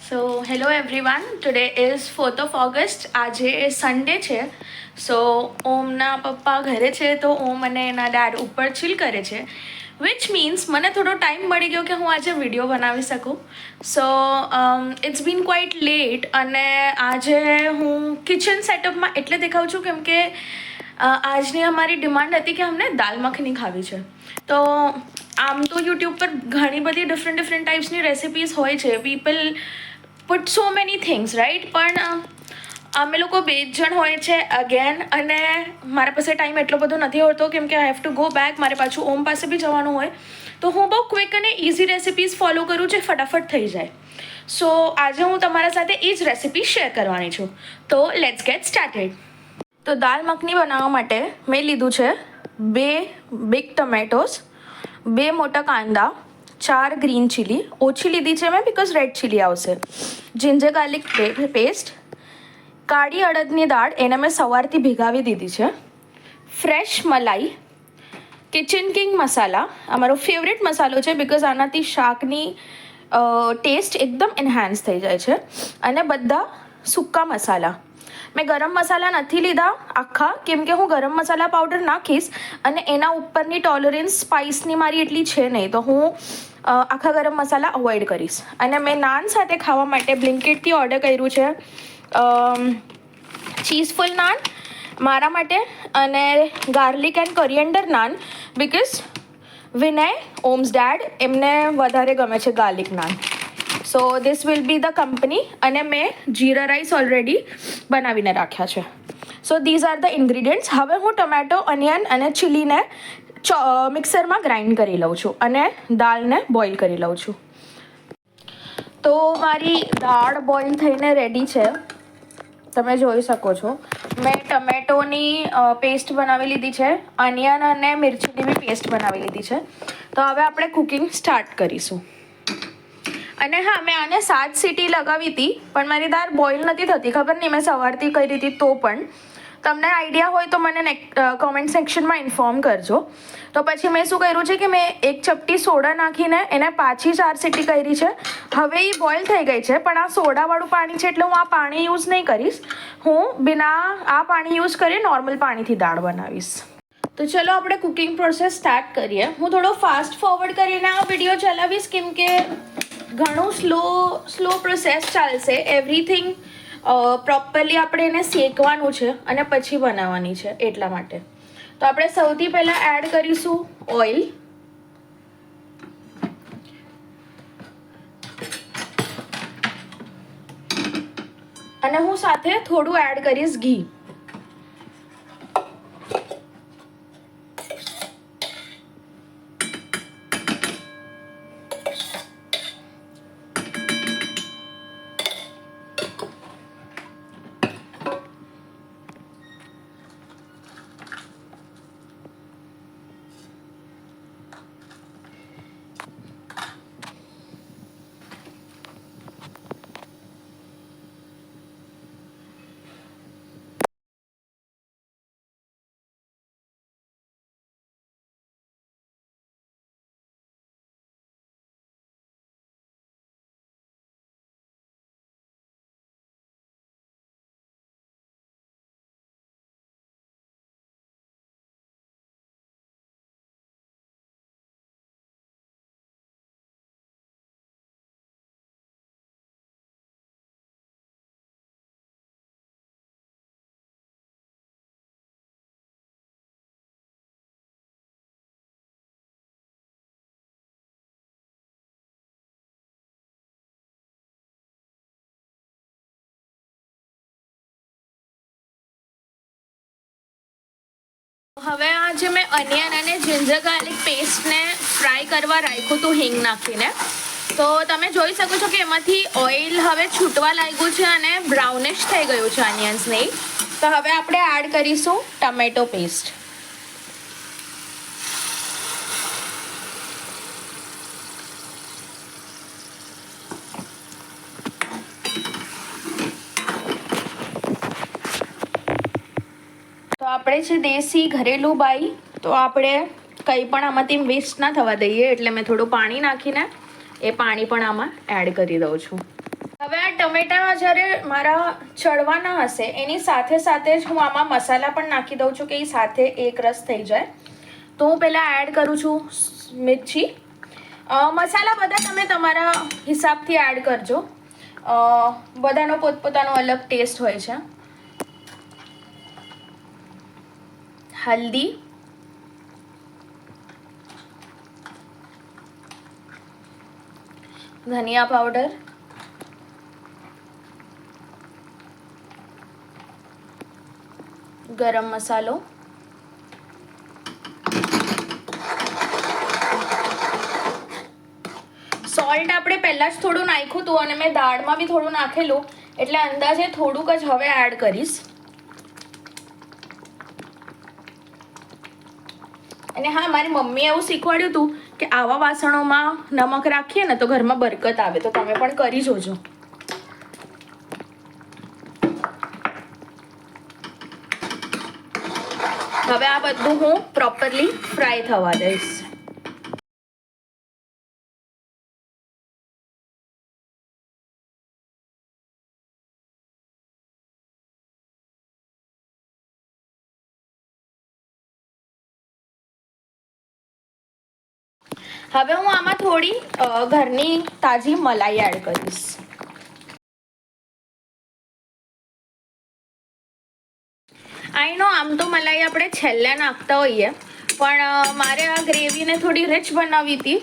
So hello everyone, today is 4th of August. આજે Sunday છે. સો ઓમના પપ્પા ઘરે છે તો ઓમ અને એના ડેડ ઉપર ચીલ કરે છે, વિચ મીન્સ મને થોડો ટાઈમ મળી ગયો કે હું આજે વિડીયો બનાવી શકું. So it's been quite late અને આજે હું કિચન સેટઅપમાં એટલે દેખાઉં છું કેમ કે આજની અમારી ડિમાન્ડ હતી કે અમને દાલ મખની ખાવી છે. તો આમ તો યુટ્યુબ પર ઘણી બધી ડિફરન્ટ ટાઈપ્સની રેસિપીઝ હોય છે. People put so many things right, પણ અમે લોકો 2 જણ હોય છે અગેન, અને મારા પાસે ટાઈમ એટલો બધો નથી હોતો કેમ કે I have to go back. મારે પાછું ઓમ પાસે બી જવાનું હોય, તો હું બહુ ક્વિક અને ઇઝી રેસિપીઝ ફોલો કરું જે ફટાફટ થઈ જાય. સો આજે હું તમારા સાથે એ જ રેસિપી શેર કરવાની છું. તો લેટ્સ ગેટ સ્ટાર્ટેડ. તો દાલ મખની બનાવવા માટે મેં લીધું છે 2 બિગ ટમેટોસ, 2 મોટા કાંદા, 4 ગ્રીન ચીલી, ઓછી લીધી છે મેં બિકોઝ રેડ ચીલી આવશે, જિંજર ગાર્લિક પેસ્ટ, કાળી અડદની દાળ એને મેં સવારથી ભીગાવી દીધી છે, ફ્રેશ મલાઈ, કિચન કિંગ મસાલા અમારો ફેવરેટ મસાલો છે બિકોઝ આનાથી શાકની ટેસ્ટ એકદમ એન્હાન્સ થઈ જાય છે, અને બધા સૂકા મસાલા. મેં ગરમ મસાલા નથી લીધા આખા કેમ કે હું ગરમ મસાલા પાવડર નાખીશ અને એના ઉપરની ટોલરન્સ સ્પાઇસની મારી એટલી છે નહીં, તો હું આખા ગરમ મસાલા અવોઇડ કરીશ. અને મેં નાન સાથે ખાવા માટે બ્લિંકિટથી ઓર્ડર કર્યું છે ચીઝફુલ નાન મારા માટે, અને garlic and coriander naan because Vinay ઓમ્સ ડેડ એમને વધારે ગમે છે garlic naan. So this will be the company. અને મેં જીરા રાઈસ ઓલરેડી બનાવીને રાખ્યા છે. So these are the ingredients. હવે હું ટમેટો, અનિયન અને ચીલીને મિક્સરમાં ગ્રાઇન્ડ કરી લઉં છું અને દાળને બોઇલ કરી લઉં છું. તો મારી દાળ બોઇલ થઈને રેડી છે, તમે જોઈ શકો છો. મેં ટમેટોની પેસ્ટ બનાવી લીધી છે, અનિયન અને મિરચીની બી પેસ્ટ બનાવી લીધી છે. તો હવે આપણે કુકિંગ સ્ટાર્ટ કરીશું. અને હા, મેં આને 7 સીટી લગાવી હતી પણ મારી દાળ બોઇલ નથી થતી, ખબર નહીં મેં સવારથી કરી હતી. તો પણ તમને આઈડિયા હોય તો મને કોમેન્ટ સેક્શનમાં ઇન્ફોર્મ કરજો. તો પછી મેં શું કર્યું છે કે મેં 1 ચપટી સોડા નાખીને એને પાછી 4 સીટી કરી છે. હવે એ બોઇલ થઈ ગઈ છે, પણ આ સોડાવાળું પાણી છે એટલે હું આ પાણી યુઝ નહીં કરીશ. હું બિના આ પાણી યુઝ કરી નોર્મલ પાણીથી દાળ બનાવીશ. તો ચલો આપણે કુકિંગ પ્રોસેસ સ્ટાર્ટ કરીએ. હું થોડો ફાસ્ટ ફોરવર્ડ કરીને આ વિડીયો ચલાવીશ કેમ કે ઘણું સ્લો પ્રોસેસ ચાલશે. એવરીથિંગ પ્રોપરલી આપણે એને શેકવાનું છે અને પછી બનાવવાની છે એટલા માટે. તો આપણે સૌથી પહેલાં એડ કરીશું ઓઇલ. અને હું સાથે થોડું એડ કરીશ ઘી. હવે આ જે મેં અનિયન અને જિંજર ગાર્લિક પેસ્ટને ફ્રાય કરવા રાખ્યું હતું હિંગ નાખીને, તો તમે જોઈ શકો છો કે એમાંથી ઓઇલ હવે છૂટવા લાગ્યું છે અને બ્રાઉનિશ થઈ ગયું છે અનિયન્સને. તો હવે આપણે એડ કરીશું ટમેટો પેસ્ટ. તો આપણે છે દેશી ઘરેલું બાઈ, તો આપણે કંઈ પણ આમાંથી વેસ્ટ ના થવા દઈએ એટલે મેં થોડું પાણી નાખીને એ પાણી પણ આમાં એડ કરી દઉં છું. હવે આ ટમેટા જ્યારે મારા ચડવાના હશે એની સાથે સાથે જ હું આમાં મસાલા પણ નાખી દઉં છું કે એ સાથે એક રસ થઈ જાય. તો હું પહેલાં એડ કરું છું મિર્ચી. મસાલા બધા તમે તમારા હિસાબથી એડ કરજો. બધાનો પોતપોતાનો અલગ ટેસ્ટ હોય છે. હલ્દી, ધનિયા પાવડર, ગરમ મસાલો, સોલ્ટ આપણે પહેલાં જ થોડું નાખ્યું હતું અને મેં દાળમાં બી થોડું નાખેલું એટલે અંદાજે થોડુંક જ હવે એડ કરીશ. અને હા, મારી મમ્મીએ એવું શીખવાડ્યું હતું કે આવા વાસણોમાં નમક રાખીએ ને તો ઘરમાં બરકત આવે, તો તમે પણ કરી જોજો. હવે આ બધું હું પ્રોપરલી ફ્રાય થવા દઈશ. હવે હું આમાં થોડી ઘરની તાજી મલાઈ એડ કરીશ. આઈ નો આમ તો મલાઈ આપણે છેલ્લે નાખતા હોઈએ, પણ મારે આ ગ્રેવીને થોડી રિચ બનાવી હતી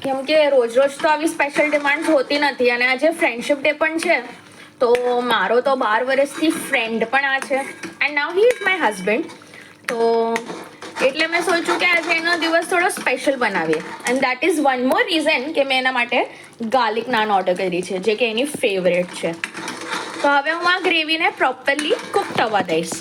કેમ કે રોજ રોજ તો આવી સ્પેશિયલ ડિમાન્ડ હોતી નથી. અને આજે ફ્રેન્ડશિપ ડે પણ છે, તો મારો તો 12 વર્ષથી ફ્રેન્ડ પણ આ છે and now he is my husband. તો એટલે મેં સોચ્યું કે આજે એનો દિવસ થોડો સ્પેશિયલ બનાવીએ and that is one more reason કે મેં એના માટે ગાર્લિક નાન ઓર્ડર કરી છે, જે કે એની ફેવરેટ છે. તો હવે હું આ ગ્રેવીને પ્રોપરલી કુક થવા દઈશ.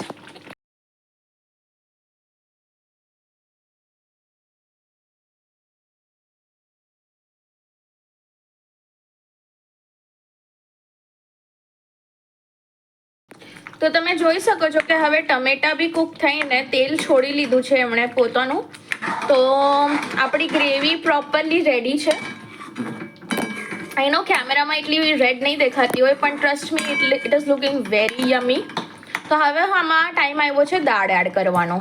તો તમે જોઈ શકો છો કે હવે ટમેટા બી કૂક થઈને તેલ છોડી લીધું છે એમણે પોતાનું. તો આપણી ગ્રેવી પ્રોપરલી રેડી છે. આઈ નો કેમેરામાં એટલી રેડ નહીં દેખાતી હોય, પણ trust me it is looking very યમી. તો હવે આમાં ટાઈમ આવ્યો છે દાળ એડ કરવાનો.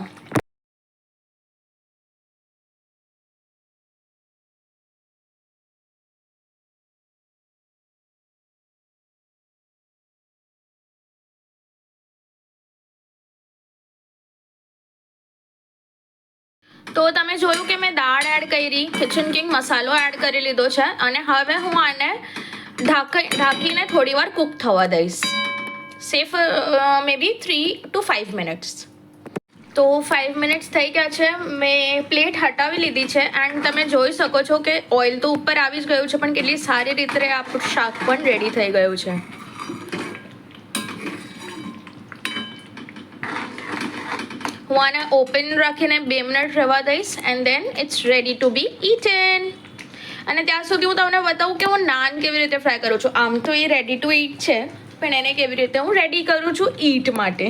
તો તમે જોયું કે મેં દાળ એડ કરી, કિચન કિંગ મસાલો એડ કરી લીધો છે અને હવે હું આને ઢાંકીને થોડી વાર કૂક થવા દઈશ. Safe may be 3 to 5 minutes. તો 5 મિનિટ્સ થઈ ગયા છે. મેં પ્લેટ હટાવી લીધી છે એન્ડ તમે જોઈ શકો છો કે ઓઇલ તો ઉપર આવી જ ગયું છે, પણ કેટલી સારી રીતે આપણું શાક પણ રેડી થઈ ગયું છે. હું આને ઓપન રાખીને 2 મિનિટ રહેવા દઈશ and then it's ready to be eaten. અને ત્યાં સુધી હું તમને બતાવું કે હું નાન કેવી રીતે ફ્રાય કરું છું. આમ તો એ રેડી ટુ ઈટ છે, પણ એને કેવી રીતે હું રેડી કરું છું ઈટ માટે.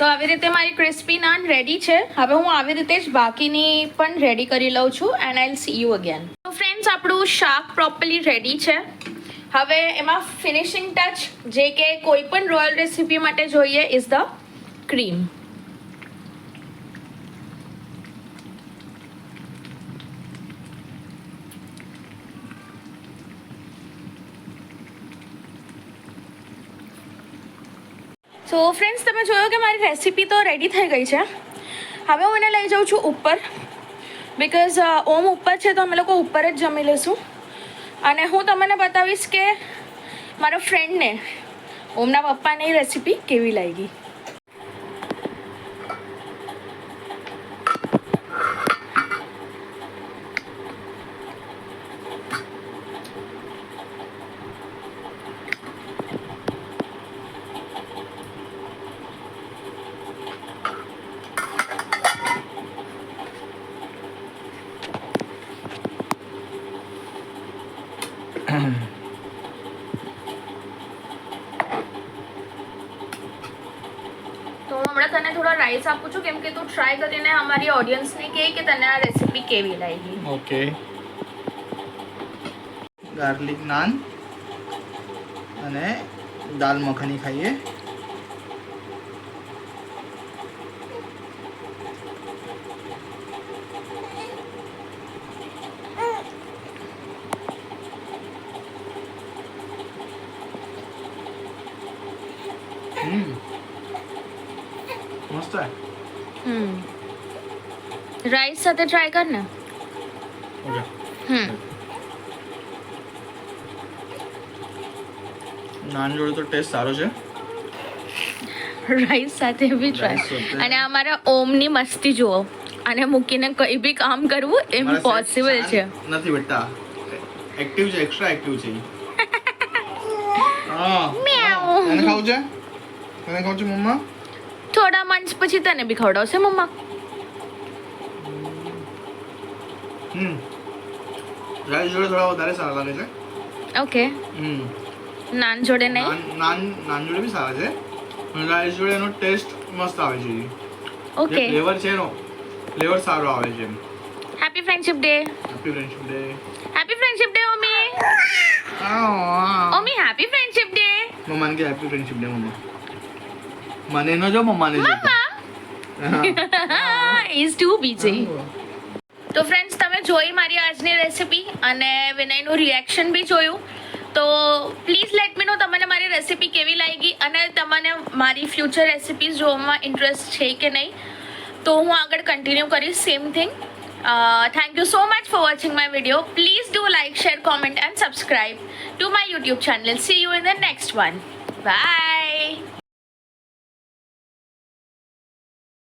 તો આવી રીતે મારી ક્રિસ્પી નાન રેડી છે. હવે હું આવી રીતે જ બાકીની પણ રેડી કરી લઉં છું and I will see you again. તો ફ્રેન્ડ્સ, આપણું શાક પ્રોપરલી રેડી છે. હવે એમાં ફિનિશિંગ ટચ જે કે કોઈ પણ રોયલ રેસીપી માટે જોઈએ is the cream. So friends, તમે જોયો કે મારી રેસીપી તો રેડી થઈ ગઈ છે. હવે હું એને લઈ જાઉં છું ઉપર, બિકોઝ ઓમ ઉપર છે તો અમે લોકો ઉપર જ જમી લઈશું. અને હું તમને બતાવીશ કે મારા ફ્રેન્ડને, ઓમના પપ્પાની રેસીપી કેવી લાગી. હમણાં તને થોડા રાઈસ આપું છું કેમ કે તું ટ્રાય કરીને અમારી ઓડિયન્સને કહે કે તને આ રેસીપી કેવી લાગી. ઓકે. ગાર્લિક નાન અને દાલ મખની ખાઈએ. મસ્ત હે. રાઈસ સાથે ટ્રાય કર ને. ઓકે. નાન જોડે તો ટેસ્ટ સારો છે. રાઈસ સાથે બી Rice ટ્રાય. સાથે. અને અમારા ઓમની મસ્તી જુઓ, અને મૂકીને કંઈ બી કામ કરવું ઇમ્પોસિબલ છે. નથી બેટા, એક્ટિવ છે, એક્સ્ટ્રા એક્ટિવ છે ઈ. હા. મ્યાઉ. તને ખાવું છે? તને ખાવું છે મમ્મા? થોડા મંચ પછી તને બી ખવડાવશે મમ્મા. રાઈસ જોડે થોડા વધારે સારા લાગે છે. ઓકે. નાન જોડે નહીં. નાન જોડે બી સારા છે. પણ રાઈસ જોડે એનો ટેસ્ટ મસ્ત આવે છે. ઓકે. ફ્લેવર છે એનો, ફ્લેવર સારો આવે છે. Happy friendship day. Happy friendship day. Happy friendship day Omi. Omi happy friendship day. મમ્માને કે હેપી ફ્રેન્ડશિપ ડે મમ્મા. મને ન જો મમ્માને જો. Is too busy. તો ફ્રેન્ડ્સ, તમે જોઈ મારી આજની રેસીપી અને વિનયનું રિએક્શન બી જોયું. તો પ્લીઝ લેટ મી નો તમને મારી રેસીપી કેવી લાગી અને તમને મારી ફ્યુચર રેસીપીઝ જોવામાં ઇન્ટરેસ્ટ છે કે નહીં. તો હું આગળ કન્ટિન્યુ કરીશ same thing. Thank you so much for watching my video. Please do like, share, comment and subscribe to my YouTube channel. See you in the next one. By.